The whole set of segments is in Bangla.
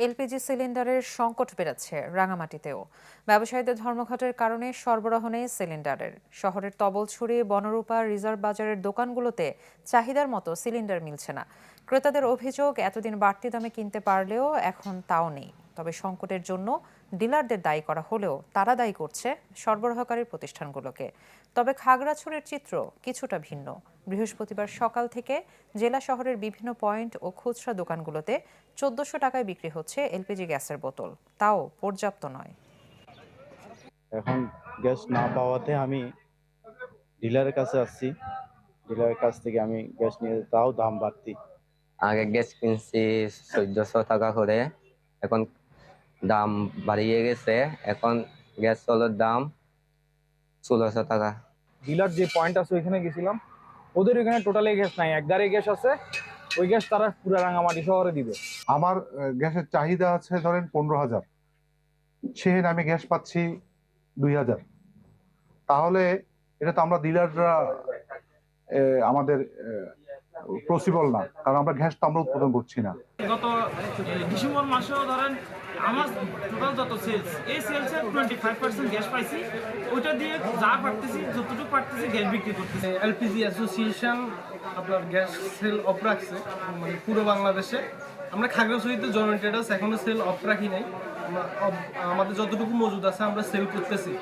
এলপিজি সিলিন্ডারের সংকট বেড়েছে রাঙামাটিতেও। ব্যবসায়ীদের ধর্মঘটের কারণে সরবরাহ নেই সিলিন্ডারের। শহরের তবলছড়ি, বনরূপা, রিজার্ভ বাজারের দোকানগুলোতে চাহিদার মতো সিলিন্ডার মিলছে না। ক্রেতাদের অভিযোগ, এতদিন বাড়তি দামে কিনতে পারলেও এখন তাও নেই। তবে সংকটের জন্য ডিলারদের দায়ী করা হলেও তারা দায়ী করছে সরবরাহকারী প্রতিষ্ঠানগুলোকে। তবে খাগড়াছড়ির চিত্র কিছুটা ভিন্ন। বৃহস্পতিবার সকাল থেকে জেলা শহরের বিভিন্ন পয়েন্ট ও খুচরা দোকানগুলোতে ১৪০০ টাকায় বিক্রি হচ্ছে এলপিজি গ্যাসের বোতল, তাও পর্যাপ্ত নয়। এখন গ্যাস না পাওয়াতে আমি ডিলারের কাছে আসছি। ডিলারের কাছ থেকে আমি গ্যাস নিয়ে, তাও দাম বাড়তি। আগে গ্যাস কিনছি ১৪০০ টাকা করে, এখন দাম বাড়িয়ে গেছে। এখন গ্যাস চলের দাম ১৬০০ টাকা। ডিলার যে পয়েন্ট আছে ওইখানে গেছিলাম, ওদের ওইখানে টোটালি গ্যাস নাই, এক গাড়ি গ্যাস আছে। ওই গ্যাস তারা পুরো রাঙামাটি শহরে দিবে। আমার গ্যাসের চাহিদা আছে ধরেন ১৫,০০০, সেখানে আমি গ্যাস পাচ্ছি ২,০০০। তাহলে এটা তো আমরা ডিলাররা আমাদের পসিবল না, কারণ আমরা গ্যাস তো আমরা উৎপাদন করছি না। গত ডিসেম্বর মাসেও ধরেন আমার টোটাল যত সেলস, এই সেলসের 25% গ্যাস পাইছি। ওইটা দিয়ে যা পারতেছি, যতটুকু পারতেছি গ্যাস বিক্রি করতেছি। এলপিজি অ্যাসোসিয়েশন আপনার গ্যাস সেল অফ রাখছে, মানে পুরো বাংলাদেশে। আমরা খাগড়াছড়িতে জয়েন্ট ট্রেডার্স এখনো সেল অফ রাখি নাই। আমাদের যতটুকু মজুদ আছে আমরা সেল করতেছি।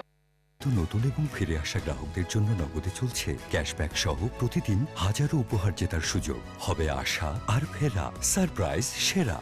নতুন এবং ফিরে আসা গ্রাহকদের জন্য নগদে চলছে ক্যাশব্যাক সহ প্রতিদিন হাজারো উপহার জেতার সুযোগ। হবে আশা আর ফেরা, সারপ্রাইজ সেরা।